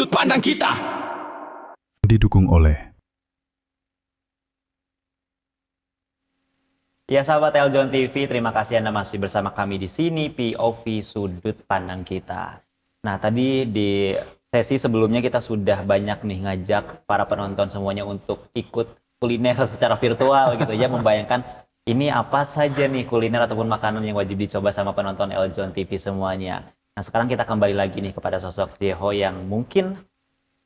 sudut pandang kita. Didukung oleh Ya sahabat Eljon TV, terima kasih Anda masih bersama kami di sini, POV Sudut Pandang Kita. Nah tadi di sesi sebelumnya kita sudah banyak nih ngajak para penonton semuanya untuk ikut kuliner secara virtual gitu ya, membayangkan ini apa saja nih kuliner ataupun makanan yang wajib dicoba sama penonton Eljon TV semuanya. Nah sekarang kita kembali lagi nih kepada sosok Jeho yang mungkin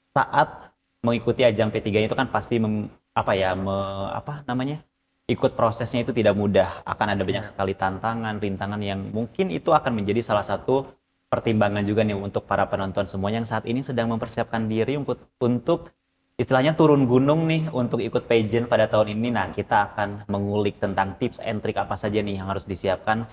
saat mengikuti ajang P3 itu kan pasti ikut prosesnya itu tidak mudah, akan ada banyak sekali tantangan, rintangan yang mungkin itu akan menjadi salah satu pertimbangan juga nih untuk para penonton semuanya yang saat ini sedang mempersiapkan diri untuk istilahnya turun gunung nih untuk ikut pageant pada tahun ini. Nah, kita akan mengulik tentang tips and trik apa saja nih yang harus disiapkan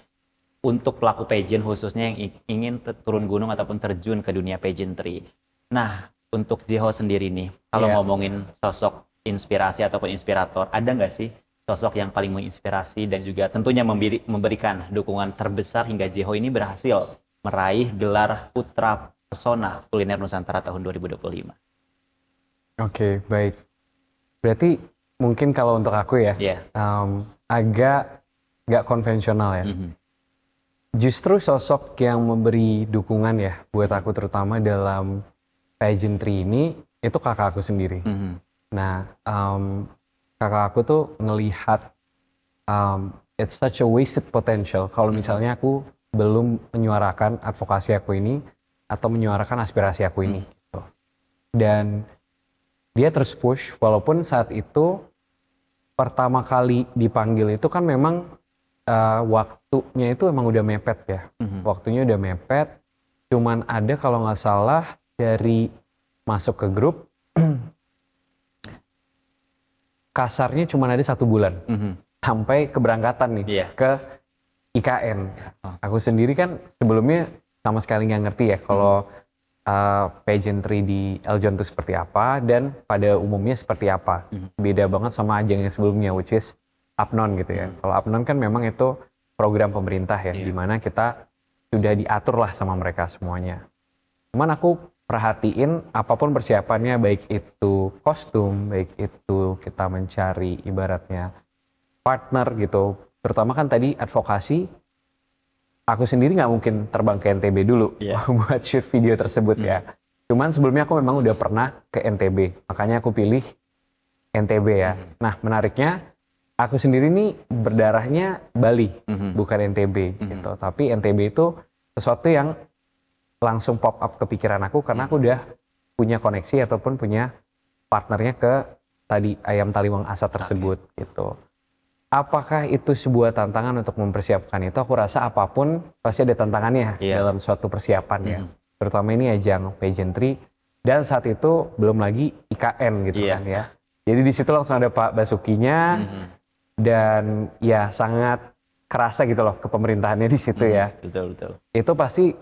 untuk pelaku pageant khususnya yang ingin turun gunung ataupun terjun ke dunia pageantry. Nah, untuk Jeho sendiri nih, kalau ngomongin sosok inspirasi ataupun inspirator, ada nggak sih sosok yang paling menginspirasi dan juga tentunya memberikan dukungan terbesar hingga Jeho ini berhasil meraih gelar Putra Pesona Kuliner Nusantara tahun 2025? Oke, baik. Berarti mungkin kalau untuk aku ya, agak nggak konvensional ya. Justru sosok yang memberi dukungan ya buat aku terutama dalam pageantry ini itu kakak aku sendiri. Nah, kakak aku tuh ngelihat it's such a wasted potential kalau misalnya aku belum menyuarakan advokasi aku ini atau menyuarakan aspirasi aku ini. Gitu. Dan dia terus push walaupun saat itu pertama kali dipanggil itu kan memang waktunya itu emang udah mepet ya. Waktunya udah mepet, cuman ada kalau nggak salah dari masuk ke grup kasarnya cuma ada 1 bulan sampai keberangkatan nih ke IKN. Aku sendiri kan sebelumnya sama sekali nggak ngerti ya kalau pageantry di Eljon itu seperti apa dan pada umumnya seperti apa. Beda banget sama ajang yang sebelumnya which is Apnon gitu ya. Kalau Apnon kan memang itu program pemerintah ya, di mana kita sudah diatur lah sama mereka semuanya. Cuman aku perhatiin apapun persiapannya, baik itu kostum, baik itu kita mencari ibaratnya partner gitu. Terutama kan tadi advokasi, aku sendiri nggak mungkin terbang ke NTB dulu buat shoot video tersebut ya. Cuman sebelumnya aku memang udah pernah ke NTB, makanya aku pilih NTB ya. Nah menariknya, aku sendiri nih berdarahnya Bali, bukan NTB gitu. Tapi NTB itu sesuatu yang langsung pop up ke pikiran aku karena aku udah punya koneksi ataupun punya partnernya ke tadi ayam taliwang asat tersebut gitu. Apakah itu sebuah tantangan untuk mempersiapkan itu? Aku rasa apapun pasti ada tantangannya dalam suatu persiapan ya. Terutama ini ajang pageantry dan saat itu belum lagi IKN gitu kan ya. Jadi di situ langsung ada Pak Basukinya dan ya sangat kerasa gitu loh kepemerintahannya di situ ya. Betul, betul. Itu pasti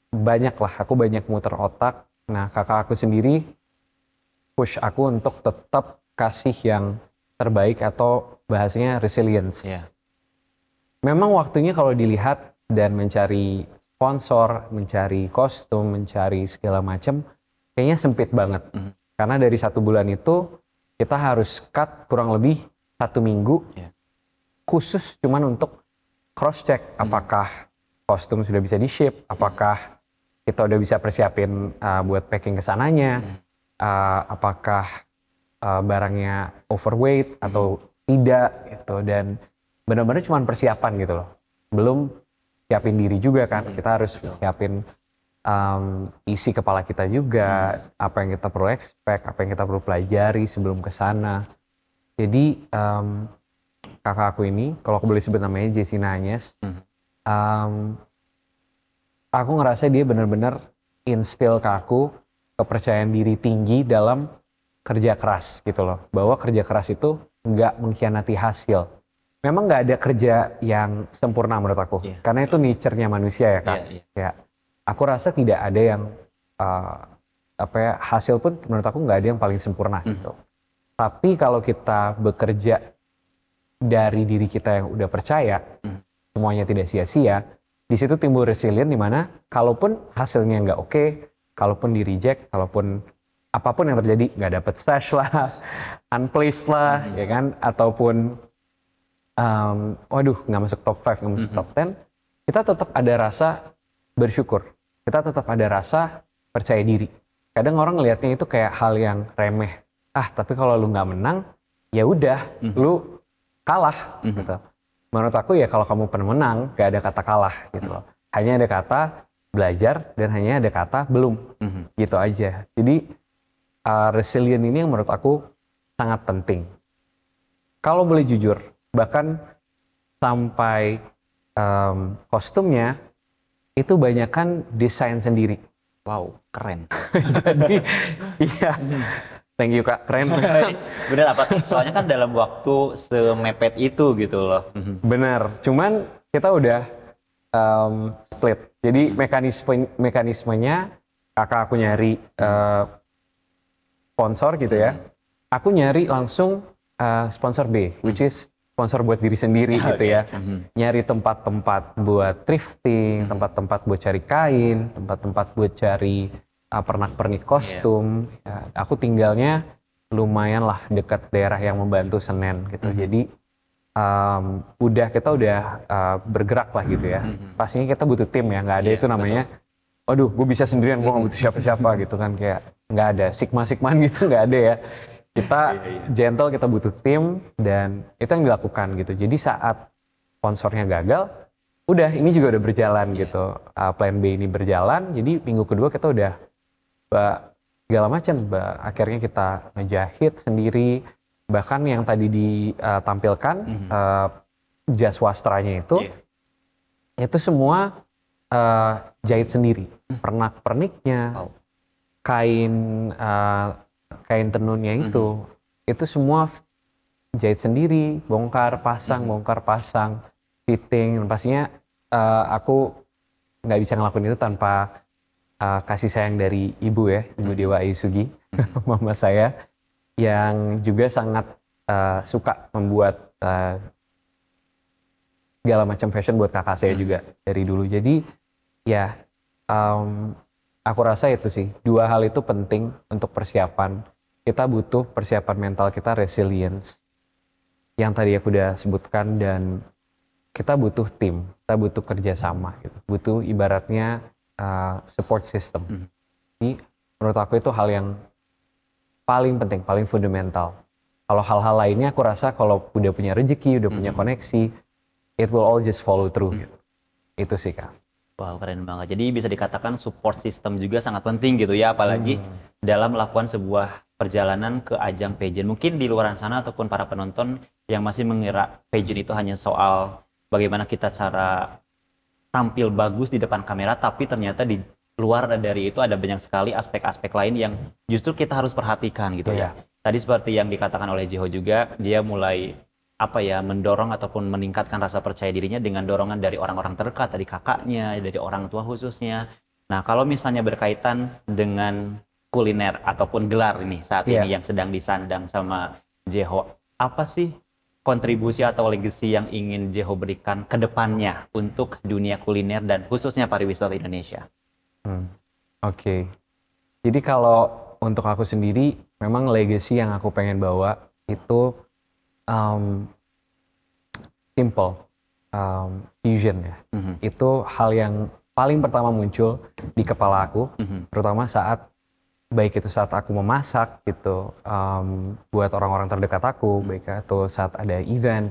banyak lah, aku banyak muter otak. Nah kakak aku sendiri push aku untuk tetap kasih yang terbaik atau bahasanya resilience. Memang waktunya kalau dilihat dan mencari sponsor, mencari kostum, mencari segala macam, kayaknya sempit banget. Karena dari 1 bulan itu kita harus cut kurang lebih 1 minggu khusus cuman untuk cross check apakah kostum sudah bisa di ship, apakah kita udah bisa persiapin buat packing ke sananya, apakah barangnya overweight atau tidak gitu, dan benar-benar cuma persiapan gitu loh, belum siapin diri juga kan, kita harus siapin isi kepala kita juga, apa yang kita perlu expect, apa yang kita perlu pelajari sebelum ke sana. Jadi kakak aku ini, kalau aku boleh sebut namanya Jessina Agnes, aku ngerasa dia benar-benar instill ke aku kepercayaan diri tinggi dalam kerja keras gitu loh. Bahwa kerja keras itu nggak mengkhianati hasil. Memang nggak ada kerja yang sempurna menurut aku. Karena itu nature-nya manusia ya kan. Ya, aku rasa tidak ada yang hasil pun menurut aku nggak ada yang paling sempurna gitu. Tapi kalau kita bekerja dari diri kita yang udah percaya, semuanya tidak sia-sia. Di situ timbul resilient di mana kalaupun hasilnya nggak oke, kalaupun di reject, kalaupun apapun yang terjadi, nggak dapet stash lah, unplaced lah, ya kan, ataupun waduh nggak masuk top 5, nggak masuk top 10, kita tetap ada rasa bersyukur, kita tetap ada rasa percaya diri. Kadang orang ngelihatnya itu kayak hal yang remeh, tapi kalau lu nggak menang, ya udah, lu kalah, gitu. Menurut aku ya kalau kamu pernah menang, nggak ada kata kalah, gitu loh. Hanya ada kata belajar dan hanya ada kata belum, gitu aja. Jadi resilient ini yang menurut aku sangat penting. Kalau boleh jujur, bahkan sampai kostumnya itu banyakan desain sendiri. Wow, keren. Jadi, iya, thank you Kak, keren. Bener apa? Soalnya kan dalam waktu semepet itu gitu loh. Bener, cuman kita udah split. Jadi mekanismenya, kakak aku nyari sponsor gitu ya. Aku nyari langsung sponsor B, which is sponsor buat diri sendiri gitu ya. Nyari tempat-tempat buat thrifting, tempat-tempat buat cari kain, tempat-tempat buat cari pernak-pernik kostum. Ya, aku tinggalnya lumayan lah dekat daerah yang membantu Senen gitu. Jadi kita udah bergerak lah gitu ya. Pastinya kita butuh tim ya, nggak ada itu namanya. Aduh, gue bisa sendirian, gue nggak butuh siapa-siapa gitu kan, kayak nggak ada sigma-sigmaan gitu, nggak ada ya. Kita gentle, kita butuh tim, dan itu yang dilakukan gitu. Jadi saat sponsornya gagal, udah ini juga udah berjalan gitu. Plan B ini berjalan, jadi minggu kedua kita udah segala macam. Akhirnya kita ngejahit sendiri, bahkan yang tadi ditampilkan jas wastranya itu semua jahit sendiri. Pernak-perniknya, kain tenunnya itu semua jahit sendiri, bongkar pasang, fitting. Dan pastinya aku nggak bisa ngelakuin itu tanpa kasih sayang dari ibu ya, Ibu Dewa Ayusugi, mama saya, yang juga sangat suka membuat segala macam fashion buat kakak saya juga dari dulu. Jadi ya aku rasa itu sih, dua hal itu penting untuk persiapan. Kita butuh persiapan mental kita, resilience, yang tadi aku udah sebutkan, dan kita butuh tim, kita butuh kerjasama, gitu. Butuh ibaratnya support system. Jadi menurut aku itu hal yang paling penting, paling fundamental. Kalau hal-hal lainnya aku rasa kalau udah punya rezeki, udah punya koneksi, it will all just follow through. Gitu. Itu sih Kak. Wow, keren banget. Jadi bisa dikatakan support system juga sangat penting gitu ya, apalagi dalam melakukan sebuah perjalanan ke ajang pageant. Mungkin di luar sana ataupun para penonton yang masih mengira pageant itu hanya soal bagaimana kita cara tampil bagus di depan kamera, tapi ternyata di luar dari itu ada banyak sekali aspek-aspek lain yang justru kita harus perhatikan gitu ya. Tadi seperti yang dikatakan oleh Jeho juga, dia mulai mendorong ataupun meningkatkan rasa percaya dirinya dengan dorongan dari orang-orang terdekat, dari kakaknya, dari orang tua khususnya. Nah, kalau misalnya berkaitan dengan kuliner ataupun gelar ini saat ini yang sedang disandang sama Jeho, apa sih kontribusi atau legacy yang ingin Jeho berikan ke depannya untuk dunia kuliner dan khususnya pariwisata Indonesia? Oke. Jadi kalau untuk aku sendiri, memang legacy yang aku pengen bawa itu simple, fusion ya. Itu hal yang paling pertama muncul di kepala aku, terutama saat aku memasak gitu, buat orang-orang terdekat aku, baik itu saat ada event,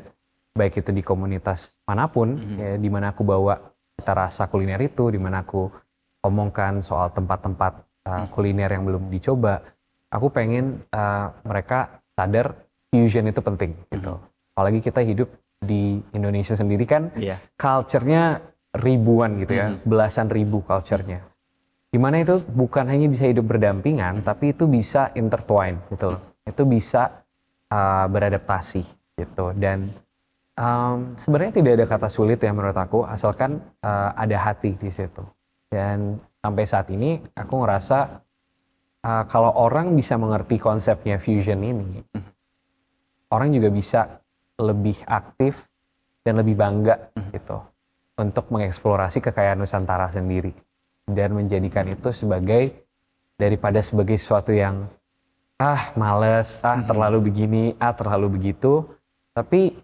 baik itu di komunitas manapun, ya, di mana aku bawa cita rasa kuliner itu, di mana aku omongkan soal tempat-tempat kuliner yang belum dicoba. Aku pengen mereka sadar fusion itu penting gitu. Apalagi kita hidup di Indonesia sendiri kan, culture-nya ribuan gitu ya, belasan ribu culture-nya. Dimana itu bukan hanya bisa hidup berdampingan, tapi itu bisa intertwine gitu loh. Itu bisa beradaptasi gitu. Dan sebenarnya tidak ada kata sulit ya menurut aku, asalkan ada hati di situ. Dan sampai saat ini aku ngerasa kalau orang bisa mengerti konsepnya fusion ini, orang juga bisa lebih aktif dan lebih bangga gitu untuk mengeksplorasi kekayaan Nusantara sendiri dan menjadikan itu sebagai daripada sebagai sesuatu yang males, terlalu begini, terlalu begitu, tapi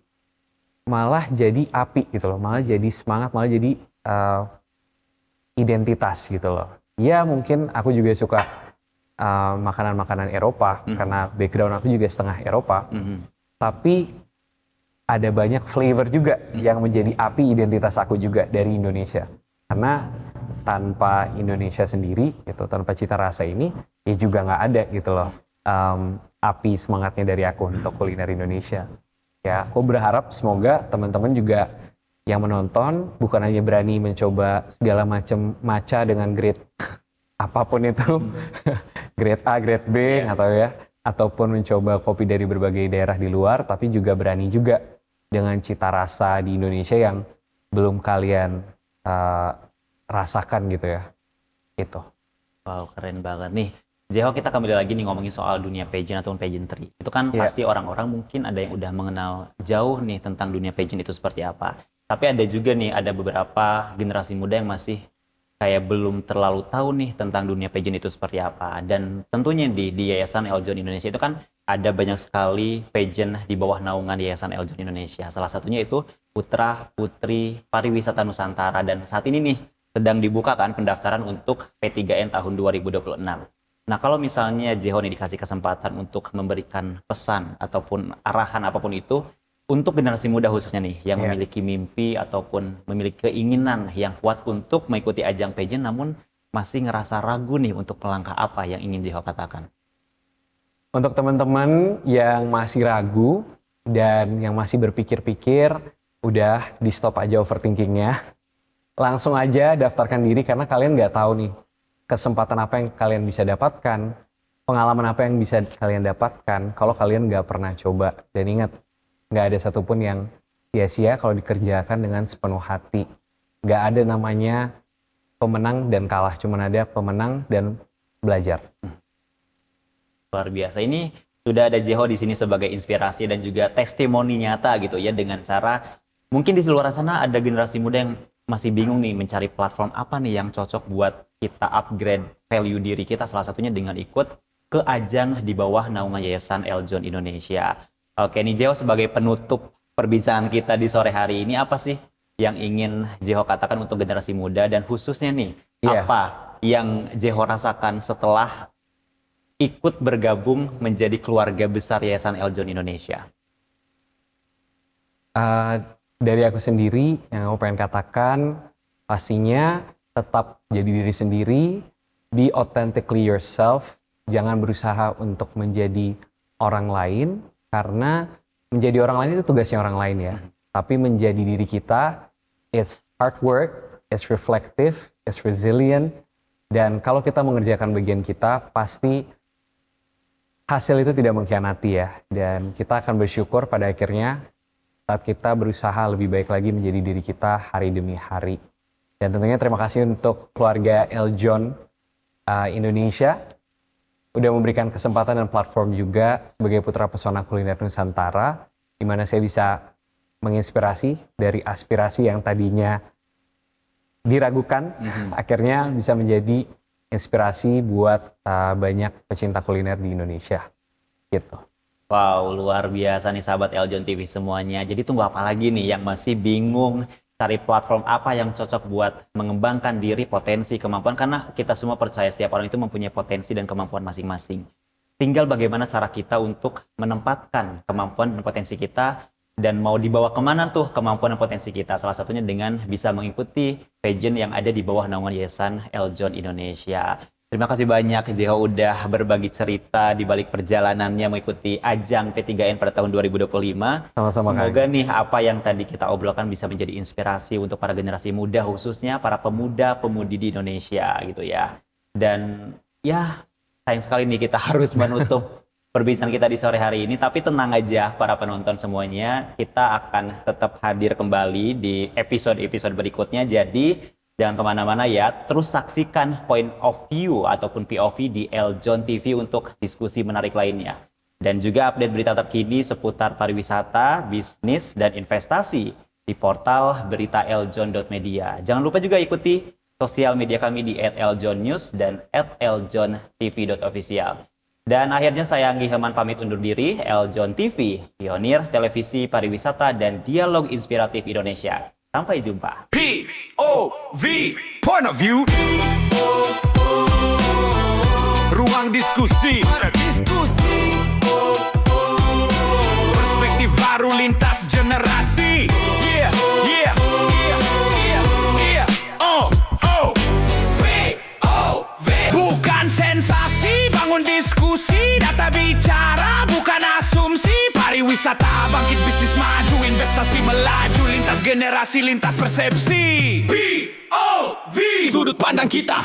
malah jadi api gitu loh, malah jadi semangat, malah jadi identitas gitu loh. Ya mungkin aku juga suka makanan-makanan Eropa karena background aku juga setengah Eropa, tapi ada banyak flavor juga yang menjadi api identitas aku juga dari Indonesia. Karena tanpa Indonesia sendiri, gitu, tanpa cita rasa ini, ya juga nggak ada gitu loh. Api semangatnya dari aku untuk kuliner Indonesia. Ya, aku berharap semoga teman-teman juga yang menonton bukan hanya berani mencoba segala macam matcha dengan grade apapun itu, grade A, grade B, ataupun mencoba kopi dari berbagai daerah di luar, tapi juga berani juga dengan cita rasa di Indonesia yang belum kalian rasakan gitu ya. Itu. Wow, keren banget nih. Jeho, kita kembali lagi nih ngomongin soal dunia pageant ataupun pageantry. Itu kan pasti orang-orang mungkin ada yang udah mengenal jauh nih tentang dunia pageant itu seperti apa. Tapi ada juga nih, ada beberapa generasi muda yang masih kayak belum terlalu tahu nih tentang dunia pageant itu seperti apa. Dan tentunya di Yayasan Eljon Indonesia itu kan ada banyak sekali pageant di bawah naungan Yayasan Eljon Indonesia. Salah satunya itu Putra Putri Pariwisata Nusantara. Dan saat ini nih sedang dibuka kan pendaftaran untuk P3N tahun 2026. Nah, kalau misalnya Jeho nih dikasih kesempatan untuk memberikan pesan ataupun arahan apapun itu untuk generasi muda khususnya nih yang memiliki mimpi ataupun memiliki keinginan yang kuat untuk mengikuti ajang pageant namun masih ngerasa ragu nih untuk melangkah apa yang ingin Jeho katakan. Untuk teman-teman yang masih ragu dan yang masih berpikir-pikir, udah di stop aja overthinkingnya. Langsung aja daftarkan diri karena kalian nggak tahu nih kesempatan apa yang kalian bisa dapatkan, pengalaman apa yang bisa kalian dapatkan kalau kalian nggak pernah coba. Dan ingat, nggak ada satupun yang sia-sia kalau dikerjakan dengan sepenuh hati. Nggak ada namanya pemenang dan kalah, cuma ada pemenang dan belajar. Luar biasa. Ini sudah ada Jeho di sini sebagai inspirasi dan juga testimoni nyata gitu ya, dengan cara mungkin di luar sana ada generasi muda yang masih bingung nih mencari platform apa nih yang cocok buat kita upgrade value diri kita, salah satunya dengan ikut ke ajang di bawah naungan Yayasan Eljon Indonesia. Oke nih Jeho, sebagai penutup perbincangan kita di sore hari ini, apa sih yang ingin Jeho katakan untuk generasi muda dan khususnya nih apa yang Jeho rasakan setelah ikut bergabung menjadi keluarga besar Yayasan Eljon Indonesia? Dari aku sendiri, yang aku pengen katakan, pastinya tetap jadi diri sendiri, be authentically yourself, jangan berusaha untuk menjadi orang lain, karena menjadi orang lain itu tugasnya orang lain ya. Tapi menjadi diri kita, it's hard work, it's reflective, it's resilient, dan kalau kita mengerjakan bagian kita, pasti hasil itu tidak mengkhianati ya. Dan kita akan bersyukur pada akhirnya saat kita berusaha lebih baik lagi menjadi diri kita hari demi hari. Dan tentunya terima kasih untuk keluarga Eljon Indonesia udah memberikan kesempatan dan platform juga sebagai putra pesona kuliner Nusantara, di mana saya bisa menginspirasi dari aspirasi yang tadinya diragukan, akhirnya bisa menjadi inspirasi buat banyak pecinta kuliner di Indonesia. Gitu. Wow, luar biasa nih sahabat Eljon TV semuanya. Jadi tunggu apa lagi nih yang masih bingung cari platform apa yang cocok buat mengembangkan diri, potensi, kemampuan, karena kita semua percaya setiap orang itu mempunyai potensi dan kemampuan masing-masing. Tinggal bagaimana cara kita untuk menempatkan kemampuan dan potensi kita dan mau dibawa kemana tuh kemampuan dan potensi kita. Salah satunya dengan bisa mengikuti pageant yang ada di bawah naungan Yayasan Eljon Indonesia. Terima kasih banyak Jeho udah berbagi cerita di balik perjalanannya mengikuti ajang P3N pada tahun 2025. Sama-sama. Semoga nih apa yang tadi kita obrolkan bisa menjadi inspirasi untuk para generasi muda, khususnya para pemuda-pemudi di Indonesia gitu ya. Dan ya sayang sekali nih kita harus menutup perbincangan kita di sore hari ini, tapi tenang aja para penonton semuanya, kita akan tetap hadir kembali di episode-episode berikutnya. Jadi jangan kemana-mana ya, terus saksikan point of view ataupun POV di Eljon TV untuk diskusi menarik lainnya. Dan juga update berita terkini seputar pariwisata, bisnis, dan investasi di portal berita eljon.media. Jangan lupa juga ikuti sosial media kami di @eljonnews dan @eljontv.official. Dan akhirnya saya Anggi Hilman pamit undur diri. Eljon TV, pionir televisi pariwisata dan dialog inspiratif Indonesia. Sampai jumpa. POV, point of view. Ruang diskusi. Perspektif baru lintas generasi. Yeah, yeah, yeah, yeah, yeah. POV. Bukan sensasi, bangun diskusi. Data bicara, bukan asumsi. Pariwisata bangkit, bisnis maju, investasi melaju, lintas generasi, lintas persepsi. POV, sudut pandang kita.